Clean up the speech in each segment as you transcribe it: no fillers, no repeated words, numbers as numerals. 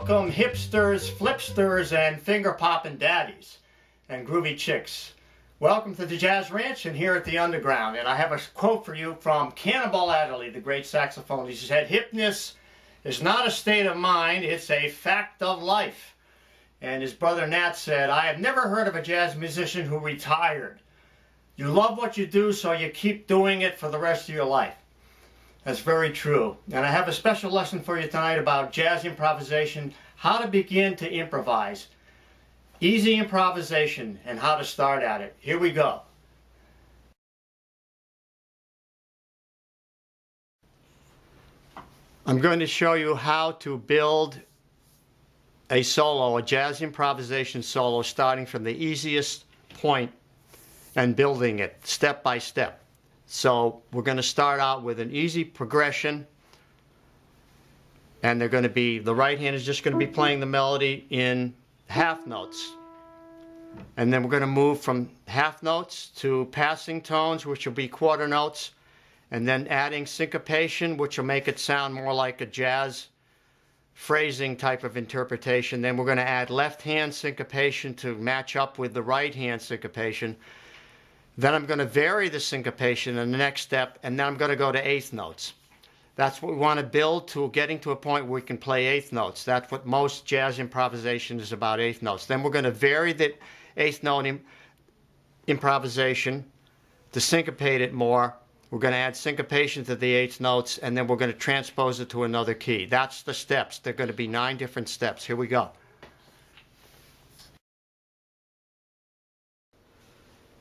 Welcome hipsters, flipsters, and finger-popping daddies and groovy chicks. Welcome to the Jazz Ranch and here at the Underground. And I have a quote for you from Cannonball Adderley, the great saxophonist. He said, "Hipness is not a state of mind, it's a fact of life." And his brother Nat said, "I have never heard of a jazz musician who retired. You love what you do, so you keep doing it for the rest of your life." That's very true. And I have a special lesson for you tonight about jazz improvisation, how to begin to improvise. Easy improvisation and how to start at it. Here we go. I'm going to show you how to build a solo, a jazz improvisation solo, starting from the easiest point and building it step by step. So we're going to start out with an easy progression, and they're going to be, the right hand is just going to be playing the melody in half notes, and then we're going to move from half notes to passing tones, which will be quarter notes, and then adding syncopation, which will make it sound more like a jazz phrasing type of interpretation. Then we're going to add left hand syncopation to match up with the right hand syncopation. Then I'm going to vary the syncopation in the next step, and then I'm going to go to eighth notes. That's what we want to build to getting to a point where we can play eighth notes. That's what most jazz improvisation is about, eighth notes. Then we're going to vary the eighth note improvisation to syncopate it more. We're going to add syncopation to the eighth notes, and then we're going to transpose it to another key. That's the steps. There are going to be 9 different steps. Here we go.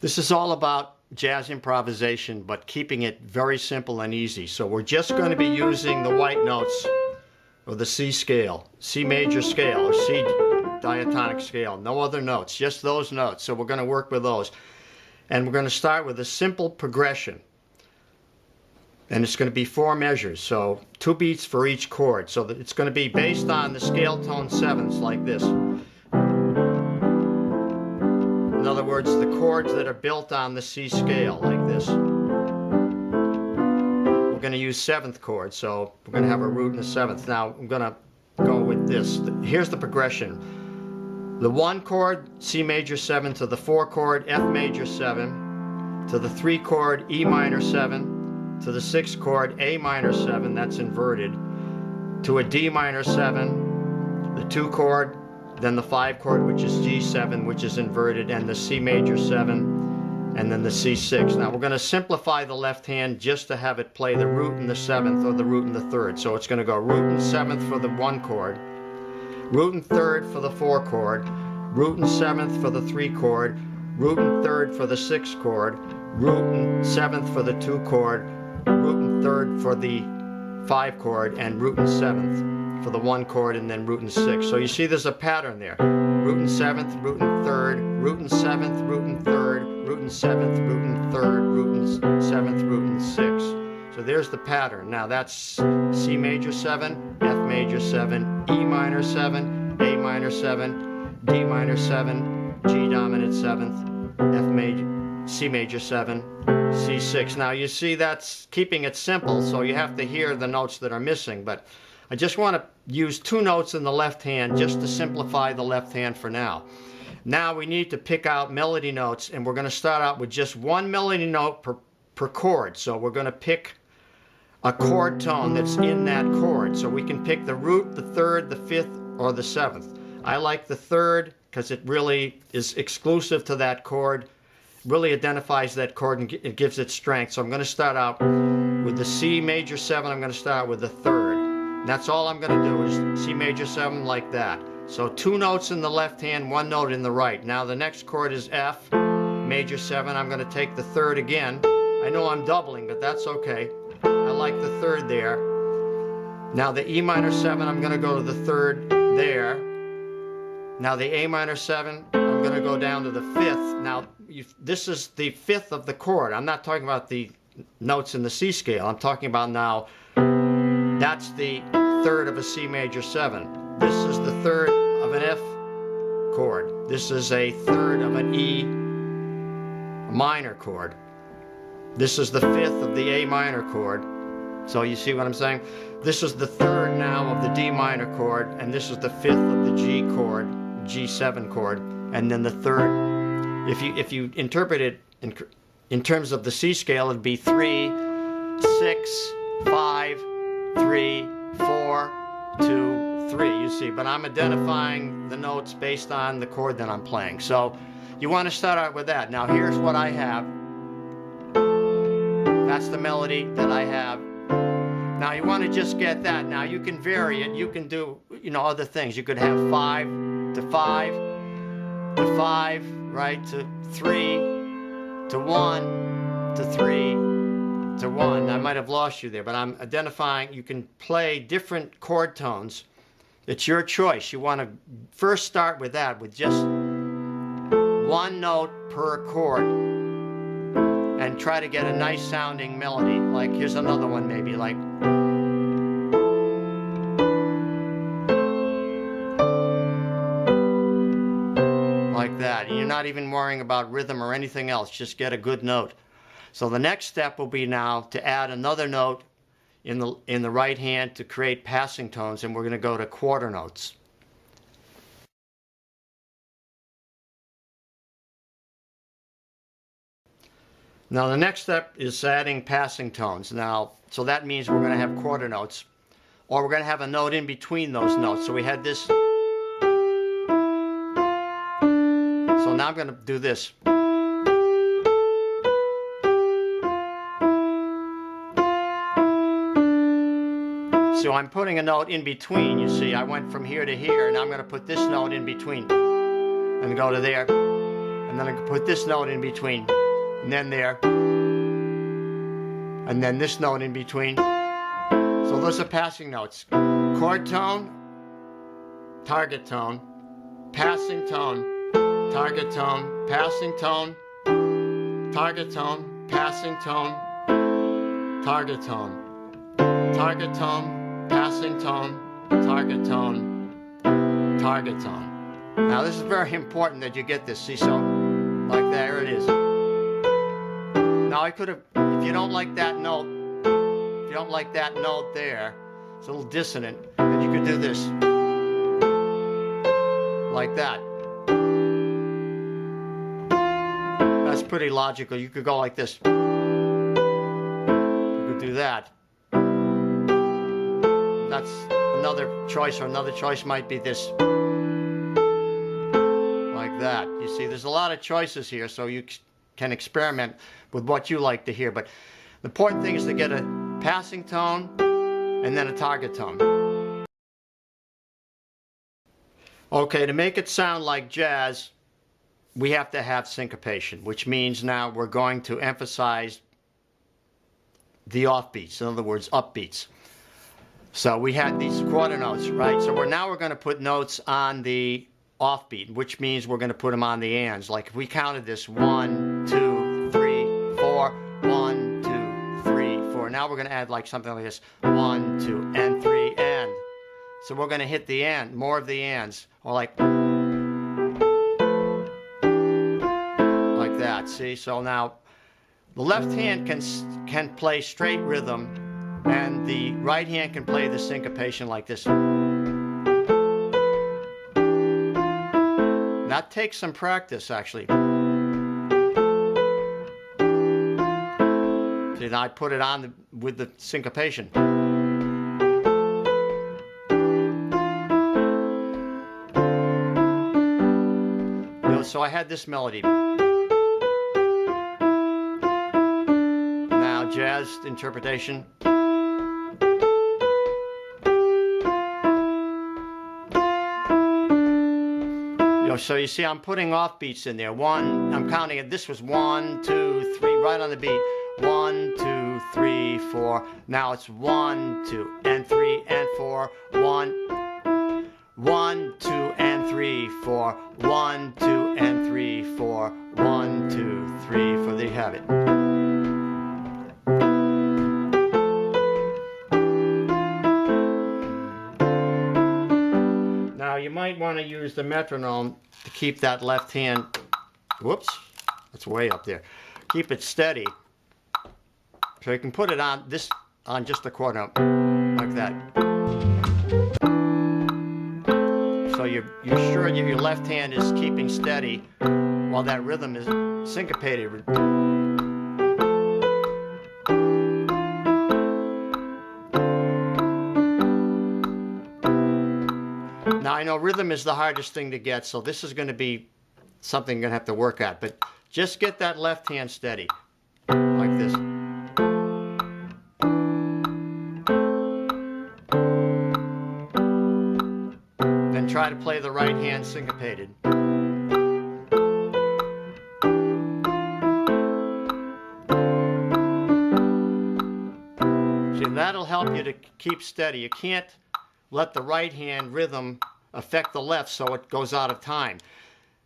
This is all about jazz improvisation, but keeping it very simple and easy. So we're just going to be using the white notes, or the C scale, C major scale, or C diatonic scale. No other notes, just those notes. So we're going to work with those. And we're going to start with a simple progression. And it's going to be 4 measures, so 2 beats for each chord. So that it's going to be based on the scale tone 7s, like this. In other words, the chords that are built on the C scale, like this. We're going to use 7th chords, so we're going to have a root in the 7th. Now, I'm going to go with this. Here's the progression. The 1 chord, C major 7, to the 4 chord, F major 7, to the 3 chord, E minor 7, to the 6 chord, A minor 7, that's inverted, to a D minor 7, the 2 chord, then the 5 chord, which is G7, which is inverted, and the C major 7, and then the C6. Now we're going to simplify the left hand just to have it play the root in the 7th or the root in the 3rd. So it's going to go root in 7th for the 1 chord, root in 3rd for the 4 chord, root in 7th for the 3 chord, root in 3rd for the 6 chord, root in 7th for the 2 chord, root in 3rd for the 5 chord, and root in 7th for the 1 chord, and then root in 6. So you see there's a pattern there. Root in 7th, root in 3rd, root in 7th, root in 3rd, root in 7th, root in 3rd, root in 7th, root in 6. So there's the pattern. Now that's C major 7, F major 7, E minor 7, A minor 7, D minor 7, G dominant 7th, F major, C major 7, C6. Now you see that's keeping it simple, so you have to hear the notes that are missing, but I just want to use 2 notes in the left hand just to simplify the left hand for now. Now we need to pick out melody notes, and we're going to start out with just 1 melody note per chord. So we're going to pick a chord tone that's in that chord. So we can pick the root, the 3rd, the 5th, or the 7th. I like the 3rd because it really is exclusive to that chord, really identifies that chord, and it gives it strength. So I'm going to start out with the C major 7. I'm going to start with the 3rd. That's all I'm going to do is C major 7 like that. So 2 notes in the left hand, 1 note in the right. Now the next chord is F major 7. I'm going to take the 3rd again. I know I'm doubling, but that's okay. I like the 3rd there. Now the E minor 7, I'm going to go to the 3rd there. Now the A minor 7, I'm going to go down to the 5th. Now this is the 5th of the chord. I'm not talking about the notes in the C scale. I'm talking about now, that's the 3rd of a C major 7. This is the 3rd of an F chord. This is a 3rd of an E minor chord. This is the 5th of the A minor chord. So you see what I'm saying? This is the third now of the D minor chord, and this is the fifth of the G chord, G7 chord, and then the third. If you interpret it in terms of the C scale, it'd be 3, 6, 5, 3, 4, 2, 3. You see, but I'm identifying the notes based on the chord that I'm playing. So you want to start out with that. Now here's what I have. That's the melody that I have. Now you want to just get that. Now you can vary it. You can do, you know, other things. You could have 5 to 5 to 5, right, to 3 to 1 to 3 to 1. I might have lost you there, but I'm identifying. You can play different chord tones. It's your choice. You want to first start with that, with just one note per chord, and try to get a nice sounding melody. Like here's another one, maybe like that. And you're not even worrying about rhythm or anything else. Just get a good note. So the next step will be now to add another note in the right hand to create passing tones, and we're going to go to quarter notes. Now the next step is adding passing tones. Now, so that means we're going to have quarter notes, or we're going to have a note in between those notes. So we had this. So now I'm going to do this. So I'm putting a note in between. You see, I went from here to here, and I'm going to put this note in between and go to there, and then I can put this note in between, and then there, and then this note in between. So those are passing notes. Chord tone, target tone, passing tone, target tone, passing tone, target tone, passing tone, target tone, target tone, passing tone, target tone, target tone. Now this is very important that you get this. See, so like there it is. Now I could have, if you don't like that note, if you don't like that note there, it's a little dissonant, then you could do this. Like that. That's pretty logical. You could go like this. You could do that. That's another choice, or another choice might be this. Like that. You see, there's a lot of choices here, so you can experiment with what you like to hear. But the important thing is to get a passing tone and then a target tone. Okay, to make it sound like jazz, we have to have syncopation, which means now we're going to emphasize the offbeats, in other words, upbeats. So we had these quarter notes, right? So now we're going to put notes on the offbeat, which means we're going to put them on the ands. Like if we counted this 1, 2, 3, 4, 1, 2, 3, 4. Now we're going to add like something like this: 1, 2, and 3, and. So we're going to hit the and, more of the ands, or like that. See? So now the left hand can play straight rhythm, and the right hand can play the syncopation like this. That takes some practice, actually. See, now I put it on with the syncopation. You know, so I had this melody. Now, jazz interpretation. So you see, I'm putting off beats in there. I'm counting it. This was 1, 2, 3, right on the beat. 1, 2, 3, 4. Now it's 1, 2, and 3, and 4. 1, 1, 2, and 3, 4. 1, 2, and 3, 4. 1, 2, 3, 4. There you have it. Now you might want to use the metronome to keep that left hand, whoops, that's way up there, keep it steady. So you can put it on, this on just the quarter note, like that. So you're sure that your left hand is keeping steady while that rhythm is syncopated. Now I know rhythm is the hardest thing to get, so this is going to be something you're going to have to work at, but just get that left hand steady, like this. Then try to play the right hand syncopated. See, that'll help you to keep steady. You can't let the right hand rhythm affect the left so it goes out of time.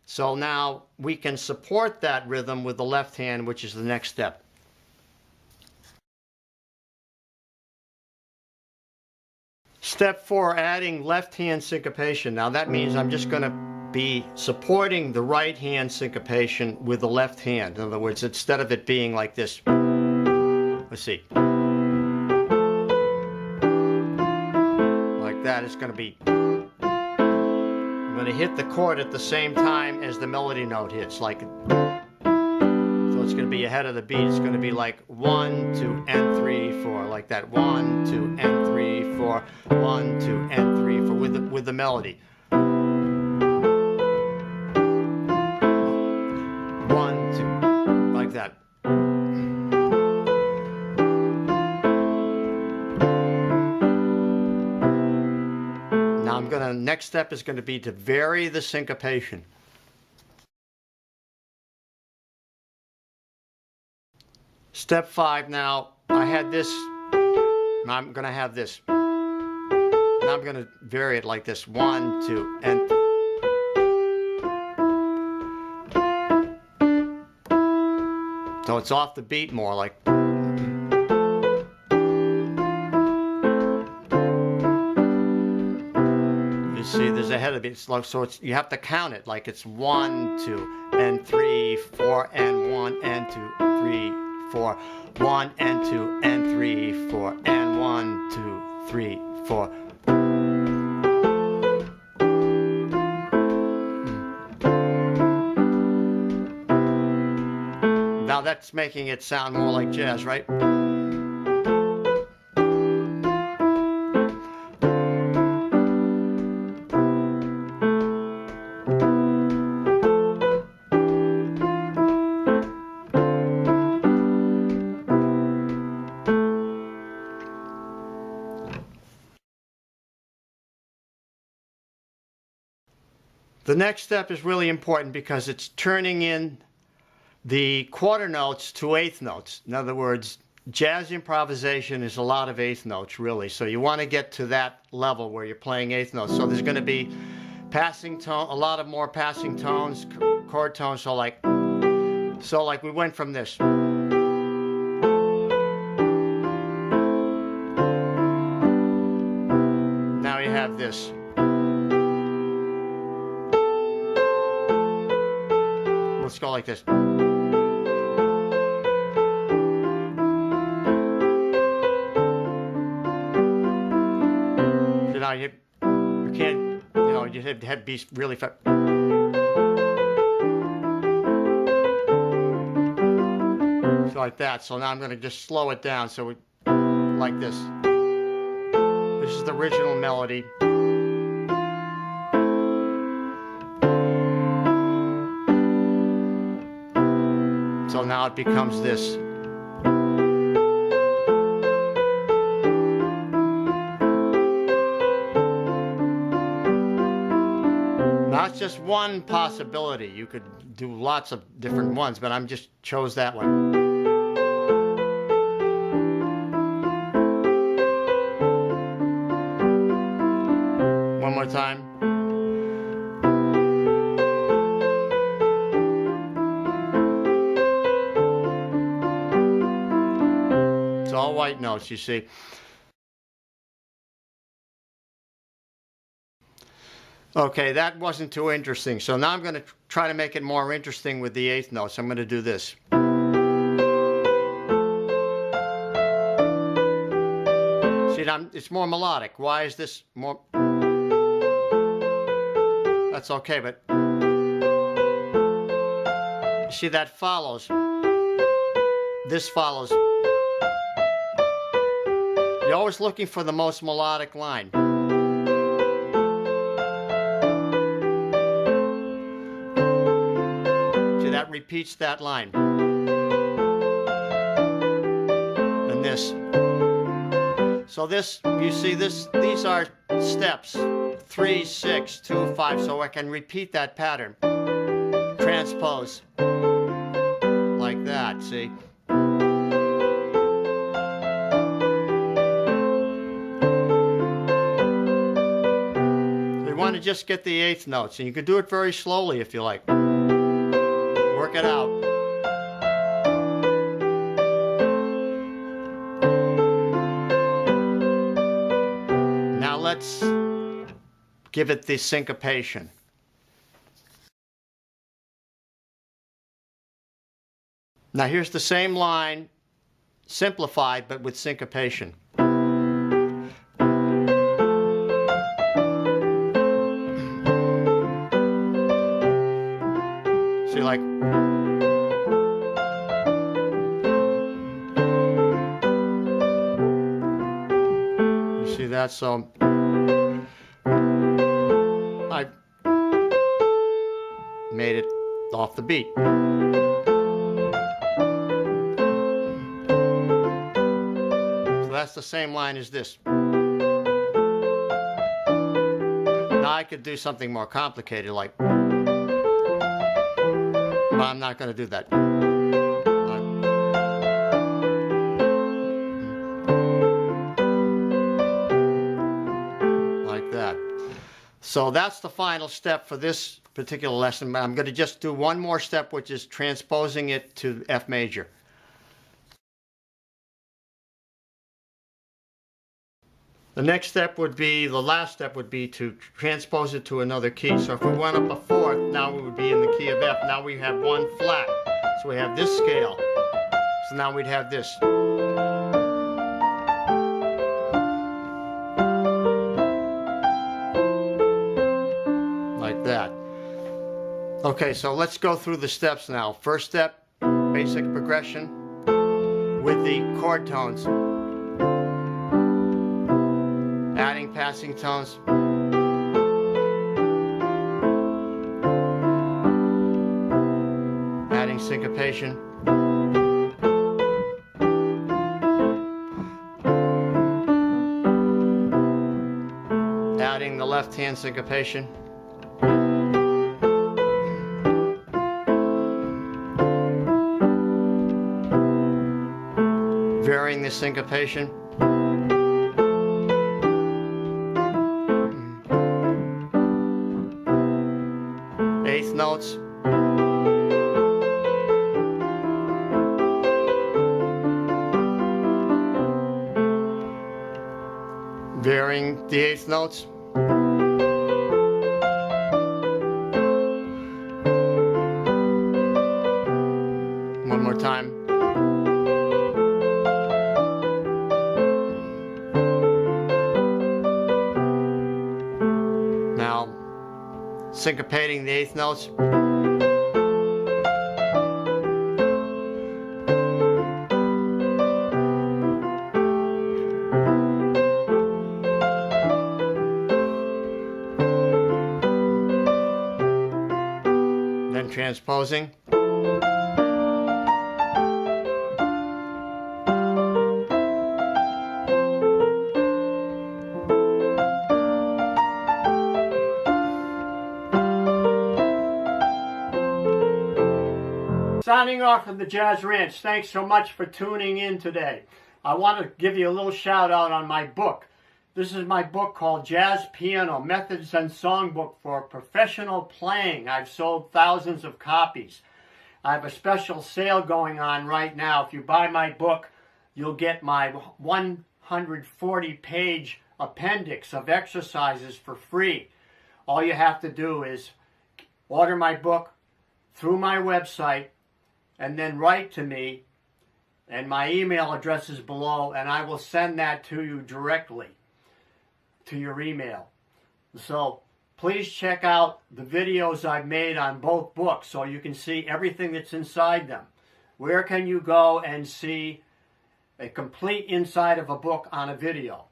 So now we can support that rhythm with the left hand, which is the next step. Step 4, adding left hand syncopation. Now that means I'm just going to be supporting the right hand syncopation with the left hand. In other words, instead of it being like this, let's see, like that, it's going to be, I'm going to hit the chord at the same time as the melody note hits, like, so it's going to be ahead of the beat. It's going to be like 1, 2, and 3, 4, like that. 1, 2, and 3, 4, 1, 2, and 3, 4, with the melody. 1, 2, like that. Now next step is going to be to vary the syncopation. Step 5, now I had this, now I'm going to have this. Now I'm going to vary it like this, 1, 2, and so it's off the beat more, like. You see, there's a head of it, so it's, you have to count it like it's 1, 2, and 3, 4, and 1, and 2, 3, 4, 1, and 2, and 3, 4, and 1, 2, 3, 4. Now that's making it sound more like jazz, right? The next step is really important because it's turning in the quarter notes to eighth notes. In other words, jazz improvisation is a lot of eighth notes, really. So you want to get to that level where you're playing eighth notes. So there's going to be passing tone, a lot of more passing tones, chord tones. So like we went from this. Now you have this. Let's go like this. So now you can't, you have to be really fast. So like that. So now I'm going to just slow it down. So like this. This is the original melody. So now it becomes this. Now it's just one possibility. You could do lots of different ones, but I'm just chose that one. One more time. It's all white notes, you see. Okay, that wasn't too interesting. So now I'm going to try to make it more interesting with the eighth notes. I'm going to do this. See, it's more melodic. Why is this more? That's okay, but you see that follows. This follows. You're always looking for the most melodic line. See, that repeats that line. And this. So this, you see this, these are steps. 3, 6, 2, 5. So I can repeat that pattern. Transpose. Like that, see? You want to just get the eighth notes, and you can do it very slowly if you like. Work it out. Now let's give it the syncopation. Now here's the same line, simplified, but with syncopation. See, like, you see that? So I made it off the beat. So that's the same line as this. Now I could do something more complicated, like, but I'm not going to do that. Like that. So that's the final step for this particular lesson. I'm going to just do one more step, which is transposing it to F major. The next step would be, the last step would be to transpose it to another key. So if we went up a fourth, now we would be in the key of F. Now we have one flat. So we have this scale. So now we'd have this. Like that. Okay, so let's go through the steps now. First step, basic progression with the chord tones. Adding passing tones. Adding syncopation. Adding the left hand syncopation. Varying the syncopation. Eighth notes. Varying the eighth notes. One more time. Now, syncopating the eighth notes. Then transposing. Signing off from the Jazz Ranch. Thanks so much for tuning in today. I want to give you a little shout out on my book. This is my book called Jazz Piano Methods and Songbook for Professional Playing. I've sold thousands of copies. I have a special sale going on right now. If you buy my book, you'll get my 140-page appendix of exercises for free. All you have to do is order my book through my website, and then write to me And my email address is below, and I will send that to you directly to your email. So please check out the videos I've made on both books so you can see everything that's inside them. Where can you go and see a complete inside of a book on a video?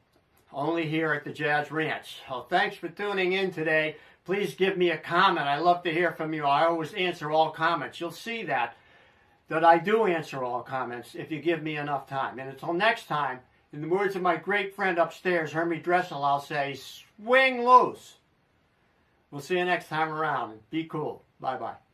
Only here at the Jazz Ranch. So thanks for tuning in today. Please give me a comment. I love to hear from you. I always answer all comments. You'll see that I do answer all comments if you give me enough time. And until next time, in the words of my great friend upstairs, Hermie Dressel, I'll say, swing loose. We'll see you next time around. Be cool. Bye-bye.